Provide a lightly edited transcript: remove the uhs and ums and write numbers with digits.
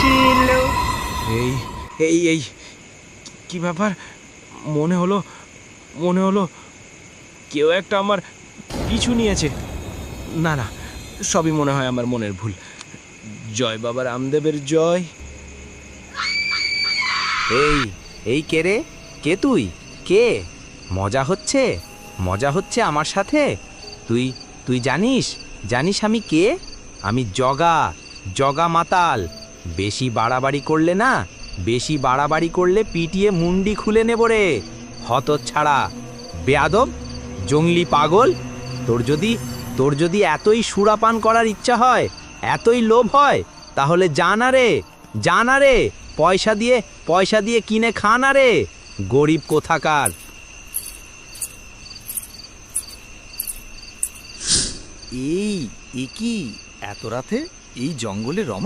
ছিল। এই এই এই কি ব্যাপার? মনে হলো কেউ একটা আমার পিছু নিয়েছে। না না, সবই মনে হয় আমার মনের ভুল। জয় বাবা রামদেবের জয়। এই এই কে রে? কে তুই? কে? মজা হচ্ছে? মজা হচ্ছে আমার সাথে? তুই তুই জানিস আমি কে? আমি জগা, জগা মাতাল। বেশি বাড়াবাড়ি করলে না, বেশি বাড়াবাড়ি করলে পিটিয়ে মুন্ডি খুলে নেব রে। হতচ্ছাড়া, বেয়াদব, জংলি পাগল। তোর যদি এতই সুরাপান করার ইচ্ছা হয়, এতই লোভ হয়, তাহলে জানা রে, পয়সা দিয়ে কিনে খা না রে, গরিব কোথাকার। এই কি এত রাতে এই জঙ্গলে